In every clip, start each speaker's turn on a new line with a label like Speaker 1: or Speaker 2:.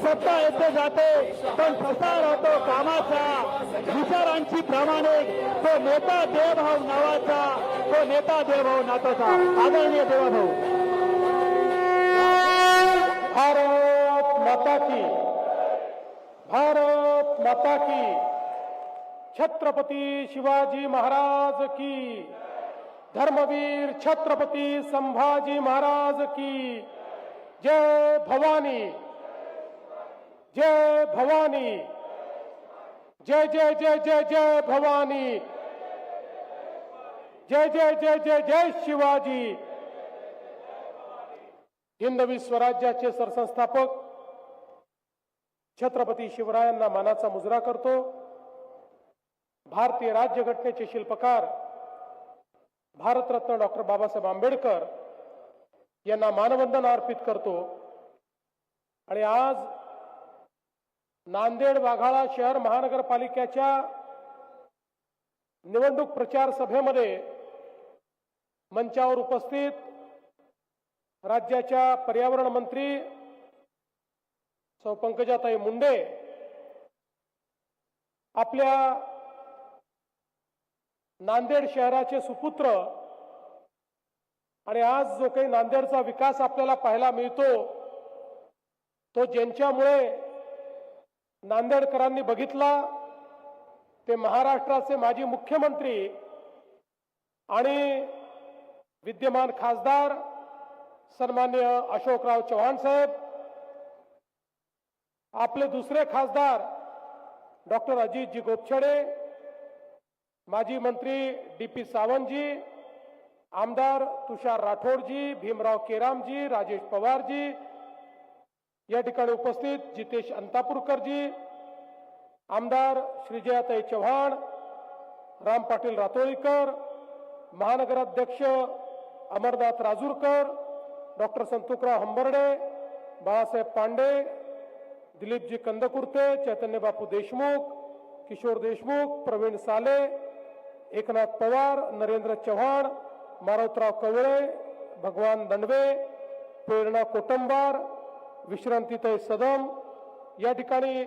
Speaker 1: सत्ता येते जाते पण प्रसार होतो कामाचा, विचारांची प्रामाणिक तो नेता देवभाव नावाचा, तो नेता देवभाव नाताचा. आदरणीय देवाभाऊ.
Speaker 2: भारत माता की, भारत माता की, छत्रपती शिवाजी महाराज की, धर्मवीर छत्रपती संभाजी महाराज की. जय भवानी, जय भवानी, जय जय जय जय जय भवानी, जय जय जय जय जय शिवाजी. हिंदवी स्वराज्याचे सरसंस्थापक छत्रपती शिवरायांना मानाचा मुजरा करतो. भारतीय राज्यघटनेचे शिल्पकार भारतरत्न डॉक्टर बाबासाहेब आंबेडकर यांना मानवंदना अर्पित करतो. आणि आज नांदेड वाघाळा शहर महानगरपालिकेच्या निवडणूक प्रचार सभेमध्ये मंचावर उपस्थित राज्याच्या पर्यावरण मंत्री सौ पंकजाताई मुंडे आपल्या नांदेड शहराचे सुपुत्र आणि आज जो काही नांदेडचा विकास आपल्याला पाहायला मिळतो तो ज्यांच्यामुळे नांदेडकरांनी बघितला ते महाराष्ट्राचे माजी मुख्यमंत्री आणि विद्यमान खासदार सन्माननीय अशोकराव चव्हाण साहेब, आपले दुसरे खासदार डॉक्टर अजितजी गोपछडे, माजी मंत्री डी.पी. सावंतजी, आमदार तुषार राठोडजी, भीमराव केरामजी, राजेश पवारजी, या ठिकाणी उपस्थित जितेश अंतापूरकरजी, आमदार श्रीजयाताई चव्हाण, राम पाटील रातोळीकर, महानगराध्यक्ष अमरनाथ राजूरकर, डॉक्टर संतोषराव हंबर्डे, बाळासाहेब पांडे, दिलीपजी कंदकुर्ते, चैतन्य बापू देशमुख, किशोर देशमुख, प्रवीण साले, एकनाथ पवार, नरेंद्र चव्हाण, मारुतराव कवळे, भगवान दंडवे, प्रेरणा कोटंबार, विश्रांतीताई सदम, या ठिकाणी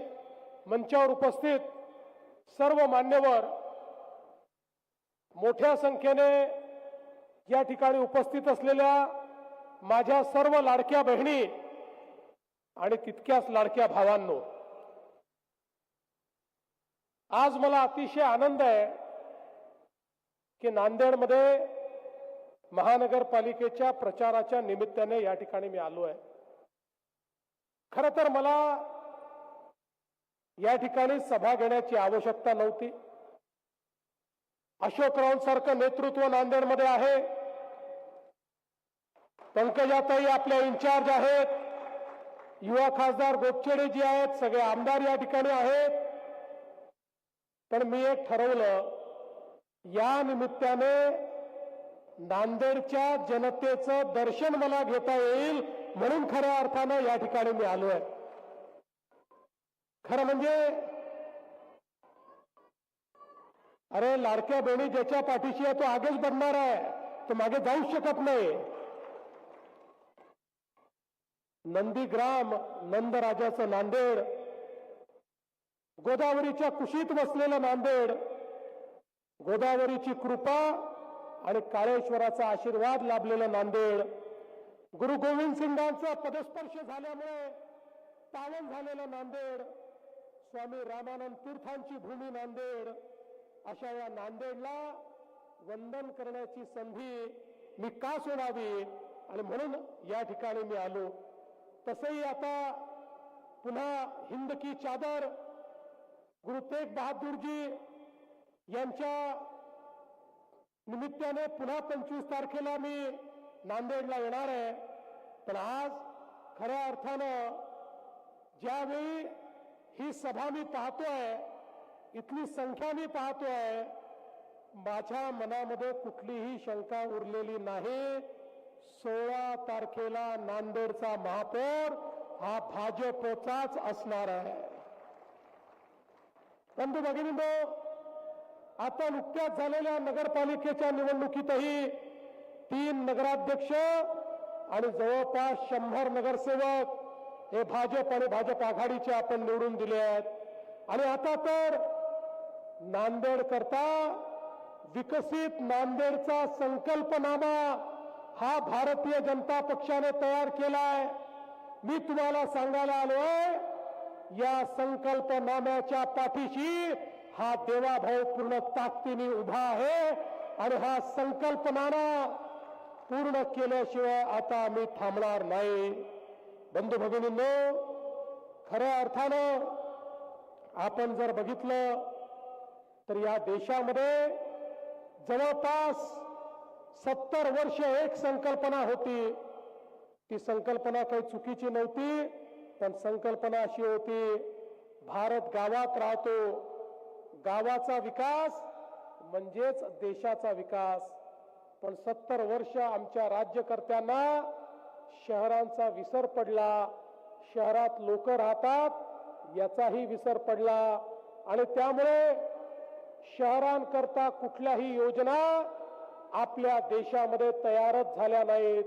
Speaker 2: मंचावर उपस्थित सर्व मान्यवर, मोठ्या संख्येने या ठिकाणी उपस्थित असलेल्या माझ्या सर्व लाडक्या बहिणी आणि तितक्याच लाडक्या भावांनो, आज मला अतिशय आनंद आहे की नांदेडमध्ये महानगरपालिकेच्या प्रचाराच्या निमित्ताने या ठिकाणी मी आलो आहे. खरं तर मला या ठिकाणी सभा घेण्याची आवश्यकता नव्हती. अशोकरावांसारखं नेतृत्व नांदेडमध्ये आहे, पंकजाताई आपल्या इन्चार्ज आहेत, युवा खासदार गोपछडे जी आहेत, सगळे आमदार या ठिकाणी आहेत. पण मी एक ठरवलं, या निमित्ताने नांदेडच्या जनतेचं दर्शन मला घेता येईल म्हणून खऱ्या अर्थानं या ठिकाणी मी आलोय. खरं म्हणजे अरे लाडक्या बहिणी ज्याच्या पाठीशी आहे तो आगेच बढ़णार आहे, तो मागे जाऊ शकत नाही. नंदीग्राम नंदराजाचं नांदेड, गोदावरीच्या कुशीत वसलेलं नांदेड, गोदावरीची कृपा आणि काळेश्वराचा आशीर्वाद लाभलेलं नांदेड, गुरु गोविंद सिंगांचा पदस्पर्श झाल्यामुळे पावन झालेलं नांदेड, स्वामी रामानंद तीर्थांची भूमी नांदेड, अशा या नांदेडला वंदन करण्याची संधी मी का सोडावी आणि म्हणून या ठिकाणी मी आलो. तसंही आता पुन्हा हिंद की चादर गुरु तेग बहादूरजी यांच्या निमित्ताने पुन्हा 25 तारखेला मी नांदेडला येणार आहे. पण आज खऱ्या अर्थानं ज्यावेळी ही सभा मी पाहतोय, इथली संख्या मी पाहतोय, माझ्या मनामध्ये कुठलीही शंका उरलेली नाही. 16 तारखेला नांदेडचा महापौर हा भाजपचाच असणार आहे. बंधू भगिनींनो, आता नुकत्याच झालेल्या नगरपालिकेच्या निवडणुकीतही 3 नगराध्यक्ष आणि जवळपास 100 नगरसेवक हे भाजप आणि भाजप आघाडीचे आपण निवडून दिले आहेत आणि आता तर नांदेड करता विकसित नांदेडचा संकल्पनामा हा भारतीय जनता पक्षाने तयार केलाय. मी तुम्हाला सांगायला आलोय या संकल्पनाम्याच्या पाठीशी हा देवाभाऊ पूर्ण ताकदीने उभा आहे आणि हा संकल्पनामा पूर्ण केल्याशिवाय आता आम्ही थांबणार नाही. बंधू भगिनींनो, खऱ्या अर्थानं आपण जर बघितलं तर या देशामध्ये जवळपास 70 वर्ष एक संकल्पना होती. ती संकल्पना काही चुकीची नव्हती, पण संकल्पना अशी होती, भारत गावात राहतो, गावाचा विकास म्हणजेच देशाचा विकास. पण 70 वर्ष आमच्या राज्यकर्त्यांना शहरांचा विसर पडला, शहरात लोक राहतात याचाही विसर पडला आणि त्यामुळे शहरांकरता कुठल्याही योजना आपल्या देशामध्ये तयारच झाल्या नाहीत.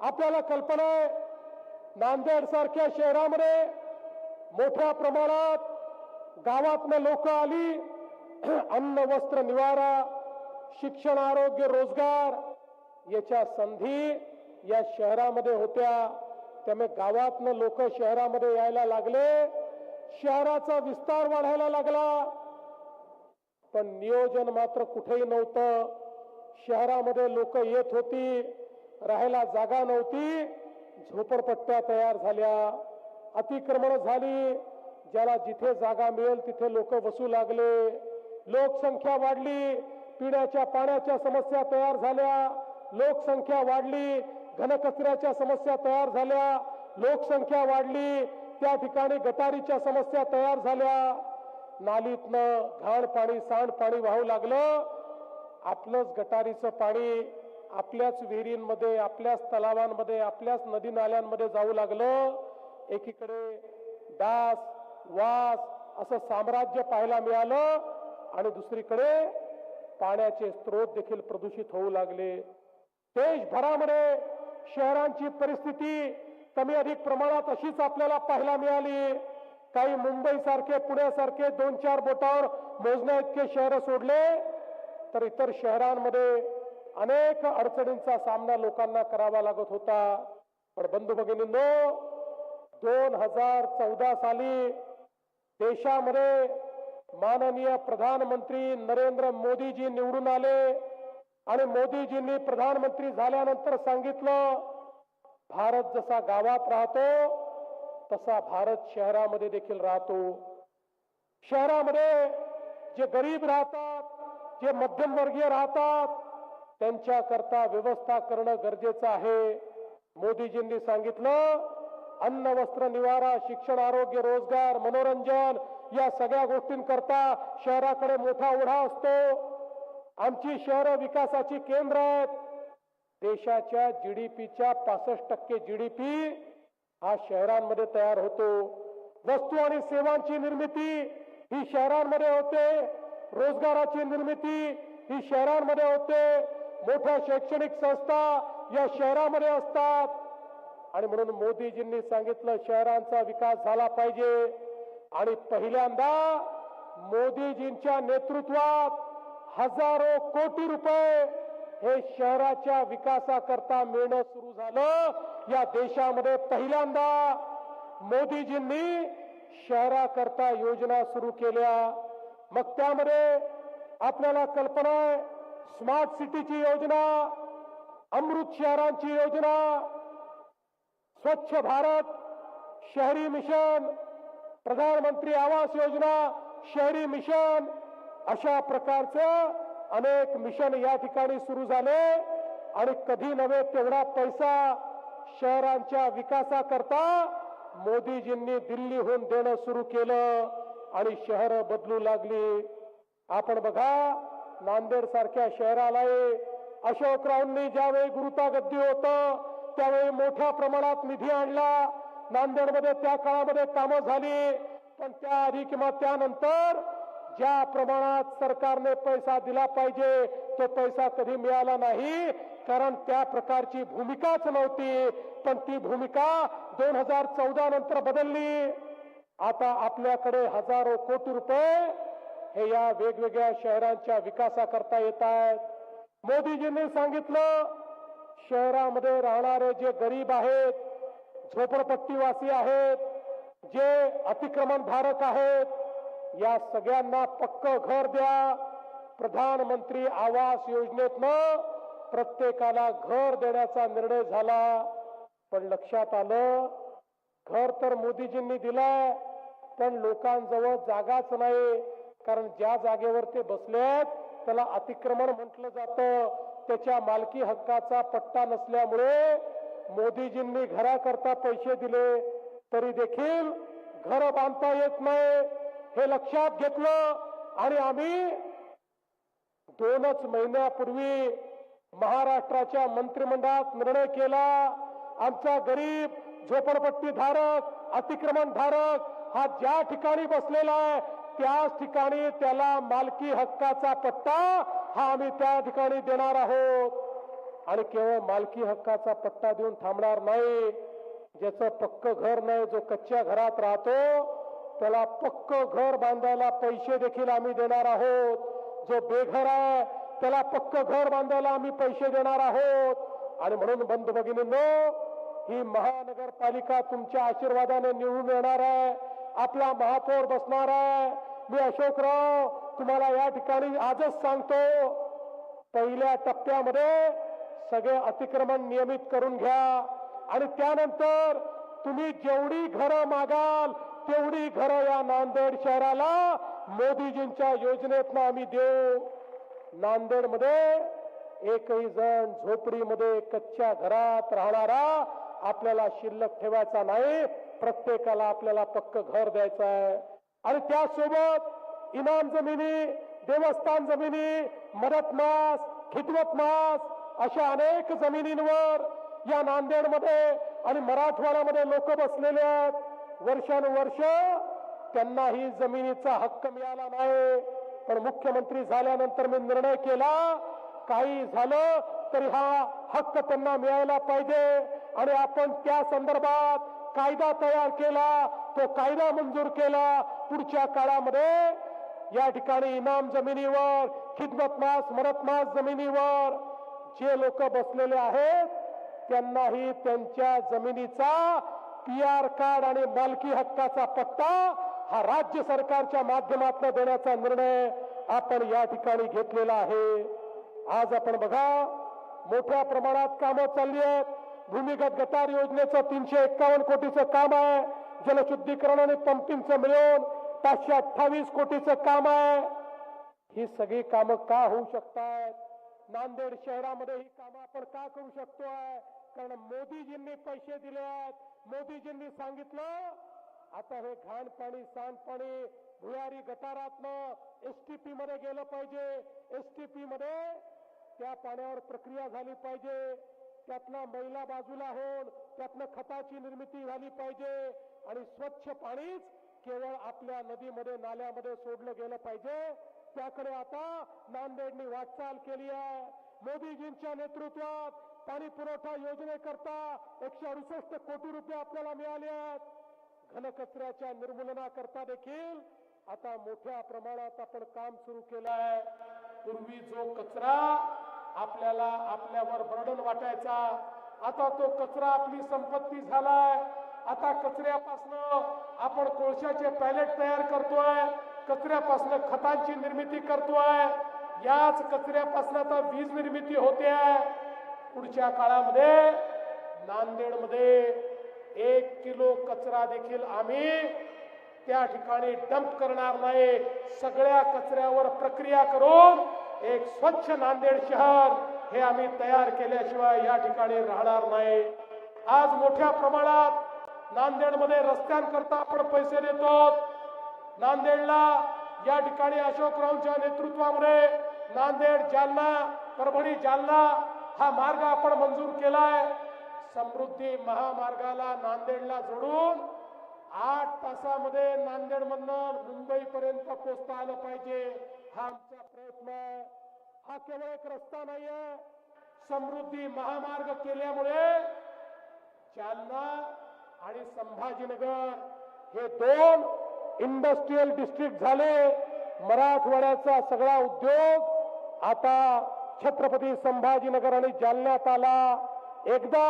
Speaker 2: आपल्याला कल्पना आहे, नांदेड सारख्या शहरामध्ये मोठ्या प्रमाणात गावातनं लोक आली, अन्न वस्त्र निवारा, शिक्षण आरोग्य रोजगार याच्या संधी या शहरामध्ये होत्या. त्यामुळे गावातनं लोक शहरामध्ये यायला लागले, शहराचा विस्तार वाढायला लागला, पण नियोजन मात्र कुठेही नव्हतं. शहरामध्ये लोक येत होती, राहायला जागा नव्हती, झोपडपट्ट्या तयार झाल्या, अतिक्रमण झाली, ज्याला जिथे जागा मिळेल तिथे लोक वसू लागले, लोकसंख्या वाढली, पिण्याच्या पाण्याच्या समस्या तयार झाल्या, लोकसंख्या वाढली, घनकचऱ्याच्या समस्या तयार झाल्या, लोकसंख्या वाढली, त्या ठिकाणी गटारीच्या समस्या तयार झाल्या, नालीतनं घाण पाणी सांडपाणी वाहू लागलं. आपलंच गटारीचं पाणी आपल्याच विहिरींमध्ये, आपल्याच तलावांमध्ये, आपल्याच नदी नाल्यांमध्ये जाऊ लागलं. एकीकडे डास वास असं साम्राज्य पाहायला मिळालं आणि दुसरीकडे पाण्याचे स्रोत देखील प्रदूषित होऊ लागले. देशभरामध्ये शहरांची परिस्थिती कमी अधिक प्रमाणात अशीच आपल्याला पाहायला मिळाली. काही मुंबई सारखे, पुण्यासारखे 2-4 बोटावर मोजण्या इतके शहर सोडले तर इतर शहरांमध्ये अनेक अडचणींचा सामना लोकांना करावा लागत होता. पण बंधू भगिनींनो, 2014 साली देशामध्ये माननीय प्रधानमंत्री नरेंद्र मोदीजी निवडून आले आणि मोदीजींनी प्रधानमंत्री झाल्यानंतर सांगितलं, भारत जसा गावात राहतो तसा भारत शहरामध्ये देखील राहतो. शहरामध्ये जे गरीब राहतात, जे मध्यमवर्गीय राहतात, त्यांच्याकरता व्यवस्था करणं गरजेचं आहे. मोदीजींनी सांगितलं, अन्न वस्त्र निवारा, शिक्षण आरोग्य रोजगार मनोरंजन या सगळ्या गोष्टींकरता शहराकडे मोठा ओढा असतो. आमची शहरं विकासाची केंद्र आहेत. देशाच्या जीडीपीच्या 65% जीडीपी हा शहरांमध्ये तयार होतो. वस्तू आणि सेवांची निर्मिती ही शहरांमध्ये होते, रोजगाराची निर्मिती ही शहरांमध्ये होते, मोठ्या शैक्षणिक संस्था या शहरामध्ये असतात. आणि म्हणून मोदीजींनी सांगितलं, शहरांचा विकास झाला पाहिजे. आणि पहिल्यांदा मोदीजींच्या नेतृत्वात हजारो कोटी रुपये हे शहराच्या विकासाकरता मिळणं सुरू झालं. या देशामध्ये पहिल्यांदा मोदीजींनी शहराकरता योजना सुरू केल्या. मग त्यामध्ये आपल्याला कल्पना आहे, स्मार्ट सिटीची योजना, अमृत शहरांची योजना, स्वच्छ भारत शहरी मिशन, प्रधानमंत्री आवास योजना शहरी मिशन, अशा प्रकारचं अनेक मिशन या ठिकाणी सुरू झाले. आणि कधी नव्हे तेवढा पैसा शहरांच्या विकासाकरता मोदीजींनी दिल्लीहून देणं सुरू केलं आणि शहरं बदलू लागली. आपण बघा, नांदेड सारख्या शहरालाही अशोकरावांनी ज्यावेळी गुरुतागद्दी होतं त्यावेळी मोठ्या प्रमाणात निधी आणला. नांदेडमध्ये त्या काळामध्ये कामं झाली, पण त्याआधी किंवा त्यानंतर ज्या प्रमाणात सरकारने पैसा दिला पाहिजे तो पैसा कधी मिळाला नाही, कारण त्या प्रकारची भूमिकाच नव्हती. पण ती भूमिका 2014 नंतर बदलली. आता आपल्याकडे हजारो कोटी रुपये हे या वेगवेगळ्या शहरांच्या विकासाकरता येत आहेत. मोदीजींनी सांगितलं, शहरामध्ये राहणारे जे गरीब आहेत, झोपडपट्टीवासी आहेत, जे अतिक्रमण धारक आहेत, या सगळ्यांना पक्क घर द्या. प्रधानमंत्री आवास योजनेतनं प्रत्येकाला घर देण्याचा निर्णय झाला. पण लक्षात आलं, घर तर मोदीजींनी दिलाय, पण लोकांजवळ जागाच नाही. कारण ज्या जागेवर ते बसलेत त्याला अतिक्रमण म्हटलं जातं. त्याच्या मालकी हक्काचा पट्टा नसल्यामुळे मोदीजींनी घराकरता पैसे दिले तरी देखील घर बांधता येत नाही. हे लक्षात घेतलं आणि आम्ही 2च महिन्यापूर्वी महाराष्ट्राच्या मंत्रिमंडळात निर्णय केला. आमचा गरीब झोपडपट्टी धारक, अतिक्रमण धारक हा ज्या ठिकाणी बसलेला आहे त्याच ठिकाणी त्याला मालकी हक्काचा पट्टा हा आम्ही त्या ठिकाणी देणार आहोत. आणि केवळ मालकी हक्काचा पट्टा देऊन थांबणार नाही. ज्याचं पक्क घर नाही, जो कच्च्या घरात राहतो, त्याला पक्क घर बांधायला पैसे देखील आम्ही देणार आहोत. जो बेघर आहे त्याला पक्क घर बांधायला आम्ही पैसे देणार आहोत. आणि म्हणून बंधू भगिनींनो, ही महानगरपालिका तुमच्या आशीर्वादाने निवडून येणार आहे. आपला महापौर बसणार आहे. मी अशोकराव तुम्हाला या ठिकाणी आजच सांगतो, पहिल्या टप्प्यामध्ये सगळे अतिक्रमण नियमित करून घ्या आणि त्यानंतर तुम्ही जेवढी घरं मागाल तेवढी घरं या नांदेड शहराला मोदीजींच्या योजनेतनं आम्ही देऊ. नांदेडमध्ये एकही जण झोपडीमध्ये कच्च्या घरात राहणारा आपल्याला शिल्लक ठेवायचा नाही. प्रत्येकाला आपल्याला पक्क घर द्यायचं आहे. आणि त्यासोबत इनाम जमिनी, देवस्थान जमिनी, मदत मास, खिदमत मास अशा अनेक जमिनींवर या नांदेडमध्ये आणि मराठवाड्यामध्ये लोक बसलेले आहेत. वर्षानुवर्ष त्यांना ही जमिनीचा हक्क मिळाला नाही. पण मुख्यमंत्री झाल्यानंतर मी निर्णय केला, काही झालं तरी हा हक्क त्यांना मिळायला पाहिजे. आणि आपण त्या संदर्भात कायदा तयार केला, तो कायदा मंजूर केला. पुढच्या काळामध्ये या ठिकाणी इनाम जमिनीवर, खिदमत मास, मदत मास जमिनीवर जे लोक बसलेले आहेत त्यांनाही त्यांच्या जमिनीचा PR कार्ड आणि मालकी हक्काचा पट्टा हा राज्य सरकारच्या माध्यमातून देण्याचा निर्णय आपण या ठिकाणी घेतलेला आहे. आज आपण बघा, मोठ्या प्रमाणात कामं चालली आहेत. भूमिगत गटार योजनेचं 351 कोटीचं काम आहे. जलशुद्धीकरण आणि पंपिंगचं मिळून 528 कोटीचं काम आहे. ही सगळी कामं का होऊ शकतात? नांदेड शहरामध्ये ही कामं आपण का करू शकतोय? कारण मोदीजींनी पैसे दिले आहेत. मोदीजींनी सांगितलं, आता हे घाण पाणी, सांडपाणी भुयारी गटारातनं STP मध्ये गेलं पाहिजे. STP मध्ये त्या पाण्यावर प्रक्रिया झाली पाहिजे. त्यातला मैला बाजूला होऊन त्यातनं खताची निर्मिती झाली पाहिजे आणि स्वच्छ पाणीच केवळ आपल्या नदीमध्ये, नाल्यामध्ये सोडलं गेलं पाहिजे. त्याकडे आता नांदेडने वाटचाल केली आहे. मोदीजींच्या नेतृत्वात पाणी पुरवठा योजनेकरता 168 कोटी रुपये आपल्याला मिळाले आहेत. घनकचऱ्याच्या निर्मूलनाकरता देखील आता मोठ्या प्रमाणात आपण काम सुरू केलं आहे. पूर्वी जो कचरा आपल्याला आपल्यावर बर्डन वाटायचा, आता तो कचरा आपली संपत्ती झालाय. आता कचऱ्यापासनं आपण कोळशाचे पॅलेट तयार करतोय, कचऱ्यापासनं खतांची निर्मिती करतोय, याच कचऱ्यापासून आता वीज निर्मिती होते. पुढच्या काळामध्ये नांदेडमध्ये 1 किलो कचरा देखील आम्ही त्या ठिकाणी डंप करणार नाही. सगळ्या कचऱ्यावर प्रक्रिया करून एक स्वच्छ नांदेड शहर हे आम्ही तयार केल्याशिवाय या ठिकाणी राहणार नाही. आज मोठ्या प्रमाणात नांदेडमध्ये रस्त्यांकरता आपण पैसे देतो. नांदेडला या ठिकाणी अशोकरावांच्या नेतृत्वामध्ये नांदेड जालना, परभणी जालना हा मार्ग आपण मंजूर केलाय. समृद्धी महामार्गाला नांदेडला जोडून 8 तासामध्ये नांदेडमधून मुंबईपर्यंत पोहोचता आलं पाहिजे, हा आमचा प्रयत्न आहे. हा केवळ एक रस्ता नाहीये. समृद्धी महामार्ग केल्यामुळे जालना आणि संभाजीनगर हे दोन इंडस्ट्रियल डिस्ट्रिक्ट झाले. मराठवाड्याचा सगळा उद्योग आता छत्रपती संभाजीनगर आणि जालन्यात आला. एकदा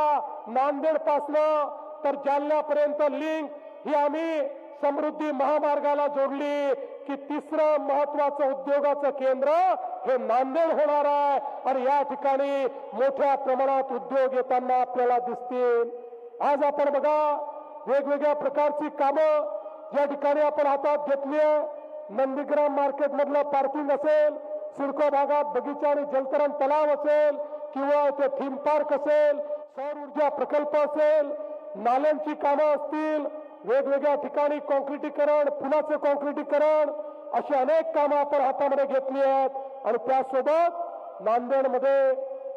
Speaker 2: नांदेड पासनं तर जालन्यापर्यंत लिंक ही आम्ही समृद्धी महामार्गाला जोडली की तिसरं महत्वाचं उद्योगाचं केंद्र हे नांदेड होणार आहे. आणि या ठिकाणी मोठ्या प्रमाणात उद्योग येताना आपल्याला दिसतील. आज आपण बघा वेगवेगळ्या प्रकारची कामं या ठिकाणी आपण हातात घेतली आहे. नंदीग्राम मार्केट मधलं पार्किंग असेल, सिडको भागात बगीचा आणि जलतरण तलाव असेल किंवा ते थीम पार्क असेल, सौर ऊर्जा प्रकल्प असेल, नाल्यांची कामं असतील, वेगवेगळ्या ठिकाणी कॉन्क्रिटीकरण, पुलाचे कॉन्क्रिटीकरण, अशी अनेक कामं आपण हातामध्ये घेतली आहेत. आणि त्यासोबत नांदेडमध्ये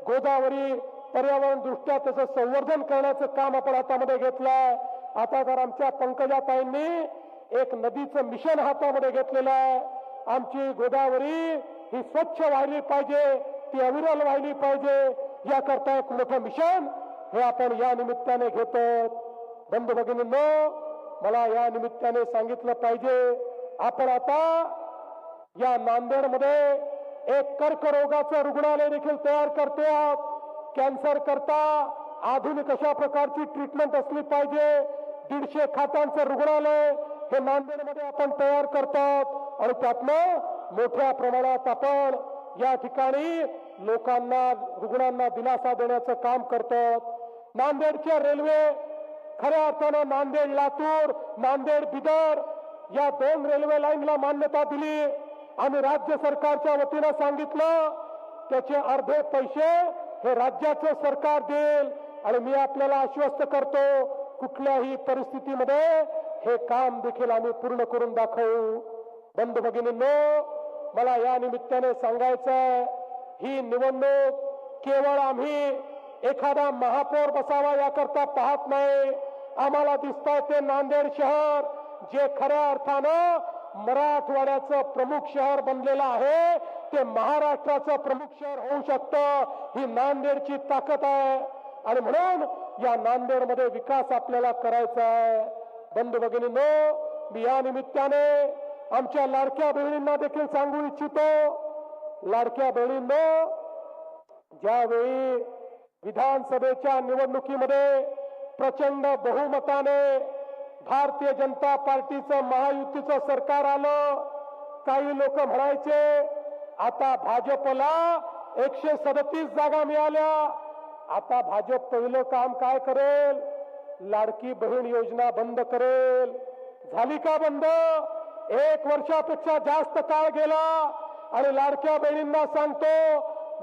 Speaker 2: गोदावरी पर्यावरण दृष्ट्या त्याचं संवर्धन करण्याचं काम आपण हातामध्ये घेतलंय. आता तर आमच्या पंकजाताईंनी एक नदीचं मिशन हातामध्ये घेतलेलं आहे. आमची गोदावरी ही स्वच्छ व्हायली पाहिजे, ती अविरल व्हायली पाहिजे, याकरता एक मोठं मिशन हे आपण या निमित्ताने घेतो. बंधू भगिनींनो, मला या निमित्ताने सांगितलं पाहिजे, आपण आता या नांदेडमध्ये एक कर्करोगाचं रुग्णालय देखील तयार करतो आहोत. कॅन्सर करता आधुनिक अशा प्रकारची ट्रीटमेंट असली पाहिजे. 150 खाटांचं रुग्णालय हे नांदेडमध्ये आपण तयार करतात आणि त्यातनं मोठ्या प्रमाणात आपण या ठिकाणी लोकांना, रुग्णांना दिलासा देण्याचं काम करतात. नांदेडच्या रेल्वे खऱ्या अर्थानं नांदेड लातूर, नांदेड बिदर या 2 रेल्वे लाईनला मान्यता दिली. आम्ही राज्य सरकारच्या वतीनं सांगितलं त्याचे अर्धे पैसे हे राज्याचं सरकार देईल. आणि मी आपल्याला आश्वस्त करतो कुठल्याही परिस्थितीमध्ये हे काम देखील आम्ही पूर्ण करून दाखवू. बंधू भगिनींनो, मला या निमित्ताने सांगायचं, ही निवडणूक केवळ आम्ही एखादा महापौर बसावा याकरता पाहत नाही. आम्हाला दिसतंय ते नांदेड शहर जे खऱ्या अर्थानं मराठवाड्याचं प्रमुख शहर बनलेलं आहे, ते महाराष्ट्राचं प्रमुख शहर होऊ शकतं. ही नांदेडची ताकद आहे आणि म्हणून या नांदेडमध्ये विकास आपल्याला करायचा आहे. बंधू भगिनींनो, मी या निमित्ताने आमच्या लाडक्या बहिणींना देखील सांगू इच्छितो, लाडक्या बहिणींनो, ज्यावेळी विधानसभेच्या निवडणुकीमध्ये प्रचंड बहुमताने भारतीय जनता पार्टीचं महायुतीचं सरकार आलं, काही लोक म्हणायचे आता भाजपला 137 जागा मिळाल्या, आता भाजप पहिलं काम काय करेल, लाडकी बहीण योजना बंद करेल. झाली का बंद? 1 वर्षापेक्षा जास्त काळ गेला आणि लाडक्या बहिणींना सांगतो,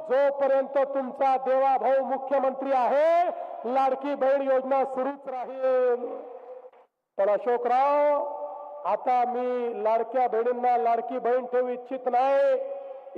Speaker 2: जोपर्यंत तुमचा देवाभाऊ मुख्यमंत्री आहे, लाडकी बहीण योजना सुरूच राहील. पण अशोकराव, आता मी लाडक्या बहिणींना लाडकी बहीण ठेवू इच्छित नाही.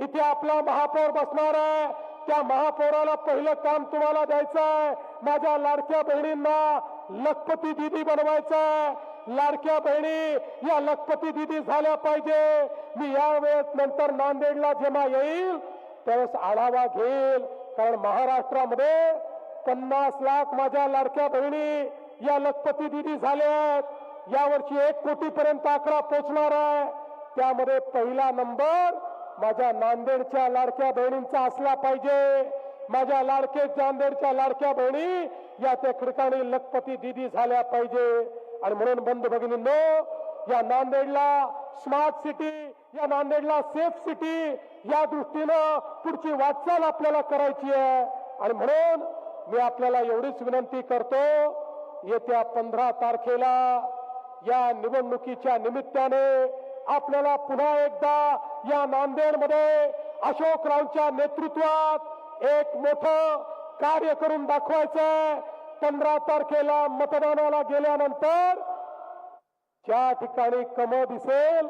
Speaker 2: इथे आपला महापौर बसणार आहे, त्या महापौराला पहिलं काम तुम्हाला द्यायचं आहे. माझ्या लाडक्या बहिणींना लखपती दीदी बनवायचं. लाडक्या बहिणी या लखपती दीदी झाल्या पाहिजे. मी यावेळेस नंतर नांदेडला जेव्हा येईल त्यावेळेस आढावा घेईल, कारण महाराष्ट्रामध्ये 50 लाख माझ्या लाडक्या बहिणी या लखपती दीदी झाल्या आहेत. यावर्षी 1 कोटीपर्यंत आकडा पोहोचणार आहे. त्यामध्ये पहिला नंबर माझ्या नांदेडच्या लाडक्या बहिणींचा असला पाहिजे. माझ्या नांदेडच्या लाडक्या बहिणी या त्या ठिकाणी लखपती दीदी झाल्या पाहिजे. आणि म्हणून बंधू भगिनींनो, या नांदेडला स्मार्ट सिटी, या नांदेडला सेफ सिटी या दृष्टीनं पुढची वाटचाल आपल्याला करायची आहे. आणि म्हणून मी आपल्याला एवढीच विनंती करतो, येत्या 15 तारखेला या निवडणुकीच्या निमित्ताने आपल्याला पुन्हा एकदा या नांदेडमध्ये अशोकरावांच्या नेतृत्वात एक मोठं कार्य करून दाखवायचंय. 15 तारखेला मतदानाला गेल्यानंतर ज्या ठिकाणी कमळ दिसेल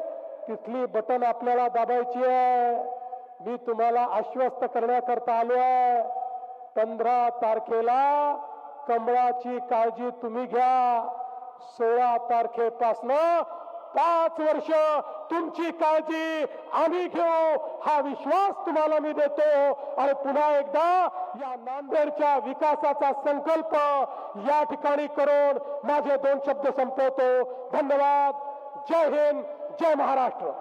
Speaker 2: तिथली बटन आपल्याला दाबायची आहे. मी तुम्हाला आश्वस्त करण्याकरता आलो आहे. 15 तारखेला कमळाची काळजी तुम्ही घ्या. 16 तारखेपासनं 5 वर्ष तुमची काळजी आम्ही घेऊ हा विश्वास तुम्हाला मी देतो आणि पुन्हा एकदा या नांदेडच्या विकासाचा संकल्प या ठिकाणी करून माझे 2 शब्द संपवतो. धन्यवाद. जय हिंद, जय महाराष्ट्र.